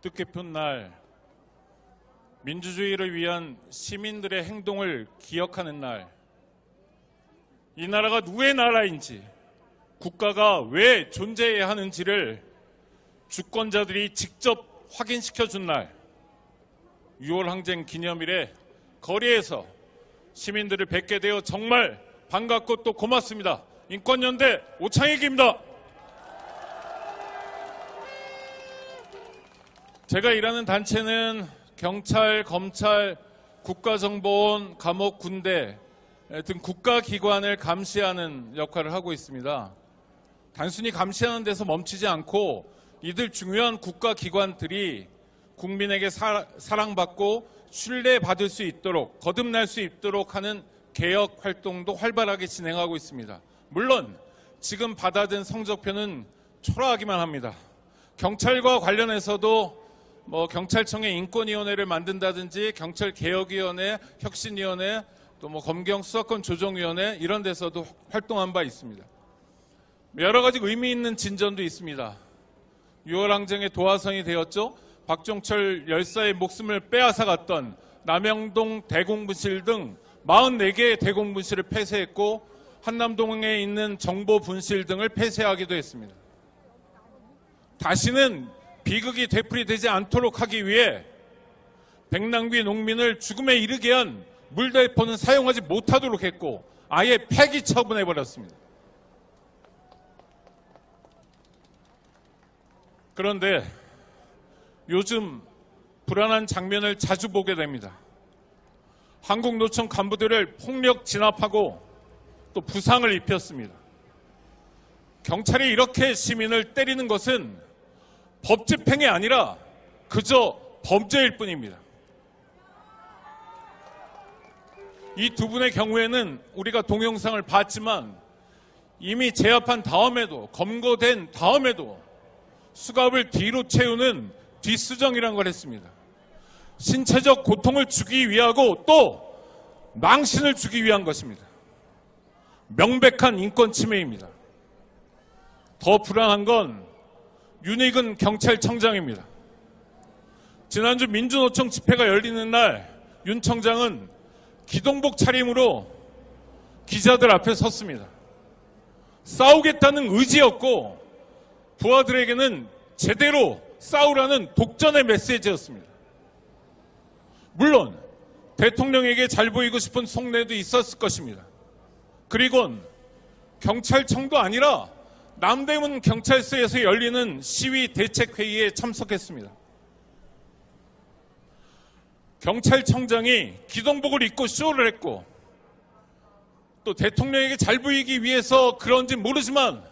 뜻깊은 날, 민주주의를 위한 시민들의 행동을 기억하는 날, 이 나라가 누구의 나라인지, 국가가 왜 존재해야 하는지를 주권자들이 직접 확인시켜준 날, 6월 항쟁 기념일에 거리에서 시민들을 뵙게 되어 정말 반갑고 또 고맙습니다. 인권연대 오창익입니다. 제가 일하는 단체는 경찰, 검찰, 국가정보원, 감옥, 군대 등 국가기관을 감시하는 역할을 하고 있습니다. 단순히 감시하는 데서 멈추지 않고 이들 중요한 국가기관들이 국민에게 사랑받고 신뢰받을 수 있도록, 거듭날 수 있도록 하는 개혁 활동도 활발하게 진행하고 있습니다. 물론 지금 받아든 성적표는 초라하기만 합니다. 경찰과 관련해서도 경찰청의 인권위원회를 만든다든지 경찰개혁위원회, 혁신위원회, 또 검경 수사권 조정위원회 이런 데서도 활동한 바 있습니다. 여러 가지 의미 있는 진전도 있습니다. 6월 항쟁의 도화선이 되었죠. 박종철 열사의 목숨을 빼앗아갔던 남영동 대공분실 등 44개의 대공분실을 폐쇄했고 한남동에 있는 정보분실 등을 폐쇄하기도 했습니다. 다시는 비극이 되풀이되지 않도록 하기 위해 백남기 농민을 죽음에 이르게 한 물대포는 사용하지 못하도록 했고 아예 폐기 처분해버렸습니다. 그런데 요즘 불안한 장면을 자주 보게 됩니다. 한국노총 간부들을 폭력 진압하고 또 부상을 입혔습니다. 경찰이 이렇게 시민을 때리는 것은 법 집행이 아니라 그저 범죄일 뿐입니다. 이 두 분의 경우에는 우리가 동영상을 봤지만 이미 제압한 다음에도, 검거된 다음에도 수갑을 뒤로 채우는 뒷수정이라는 걸 했습니다. 신체적 고통을 주기 위하고 또 망신을 주기 위한 것입니다. 명백한 인권 침해입니다. 더 불안한 건 윤익은 경찰청장입니다. 지난주 민주노총 집회가 열리는 날 윤 청장은 기동복 차림으로 기자들 앞에 섰습니다. 싸우겠다는 의지였고 부하들에게는 제대로 싸우라는 독전의 메시지였습니다. 물론 대통령에게 잘 보이고 싶은 속내도 있었을 것입니다. 그리곤 경찰청도 아니라 남대문 경찰서에서 열리는 시위 대책회의에 참석했습니다. 경찰청장이 기동복을 입고 쇼를 했고 또 대통령에게 잘 보이기 위해서 그런지 모르지만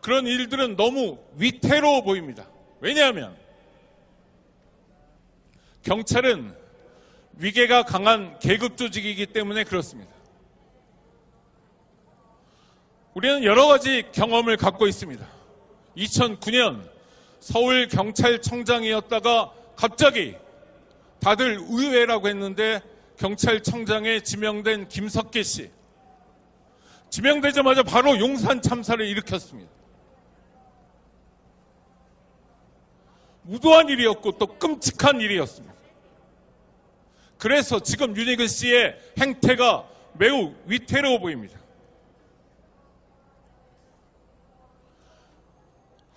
그런 일들은 너무 위태로워 보입니다. 왜냐하면 경찰은 위계가 강한 계급 조직이기 때문에 그렇습니다. 우리는 여러 가지 경험을 갖고 있습니다. 2009년 서울경찰청장이었다가 갑자기 다들 의외라고 했는데 경찰청장에 지명된 김석기 씨. 지명되자마자 바로 용산 참사를 일으켰습니다. 무도한 일이었고 또 끔찍한 일이었습니다. 그래서 지금 윤익은 씨의 행태가 매우 위태로워 보입니다.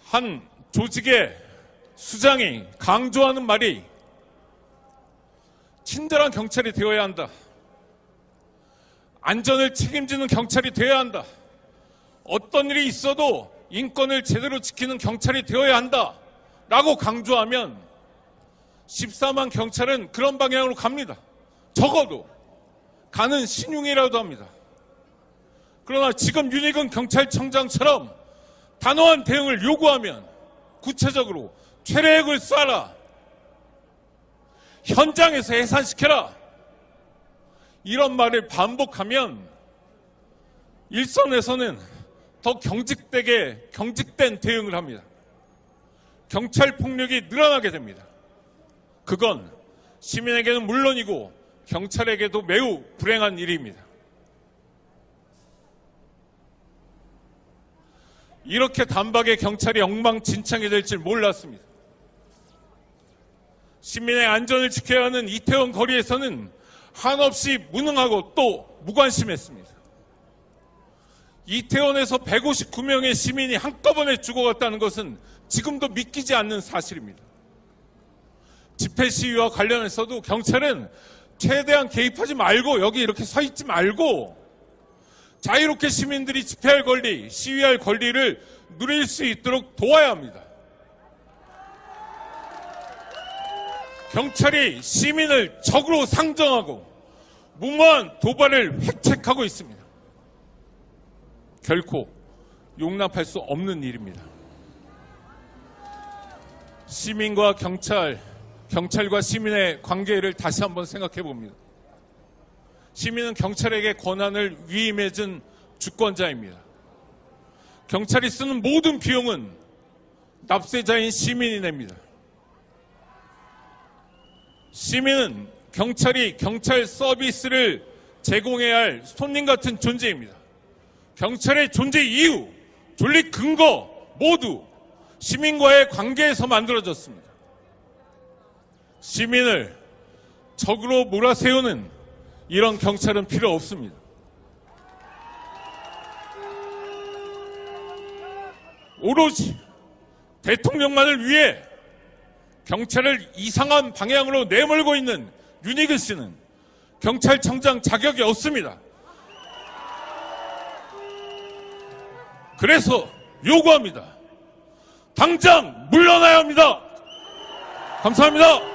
한 조직의 수장이 강조하는 말이 친절한 경찰이 되어야 한다. 안전을 책임지는 경찰이 되어야 한다. 어떤 일이 있어도 인권을 제대로 지키는 경찰이 되어야 한다. 라고 강조하면 14만 경찰은 그런 방향으로 갑니다. 적어도 가는 신용이라도 합니다. 그러나 지금 윤익은 경찰청장처럼 단호한 대응을 요구하면 구체적으로 최대액을 쏴라. 현장에서 해산시켜라. 이런 말을 반복하면 일선에서는 더 경직된 대응을 합니다. 경찰 폭력이 늘어나게 됩니다. 그건 시민에게는 물론이고 경찰에게도 매우 불행한 일입니다. 이렇게 단박에 경찰이 엉망진창이 될 줄 몰랐습니다. 시민의 안전을 지켜야 하는 이태원 거리에서는 한없이 무능하고 또 무관심했습니다. 이태원에서 159명의 시민이 한꺼번에 죽어갔다는 것은 지금도 믿기지 않는 사실입니다. 집회 시위와 관련해서도 경찰은 최대한 개입하지 말고 여기 이렇게 서 있지 말고 자유롭게 시민들이 집회할 권리, 시위할 권리를 누릴 수 있도록 도와야 합니다. 경찰이 시민을 적으로 상정하고 무모한 도발을 획책하고 있습니다. 결코 용납할 수 없는 일입니다. 시민과 경찰과 시민의 관계를 다시 한번 생각해 봅니다. 시민은 경찰에게 권한을 위임해준 주권자입니다. 경찰이 쓰는 모든 비용은 납세자인 시민이 냅니다. 시민은 경찰이 경찰 서비스를 제공해야 할 손님 같은 존재입니다. 경찰의 존재 이유, 존립 근거 모두 시민과의 관계에서 만들어졌습니다. 시민을 적으로 몰아세우는 이런 경찰은 필요 없습니다. 오로지 대통령만을 위해 경찰을 이상한 방향으로 내몰고 있는 윤희근 씨는 경찰청장 자격이 없습니다. 그래서 요구합니다. 당장 물러나야 합니다. 감사합니다.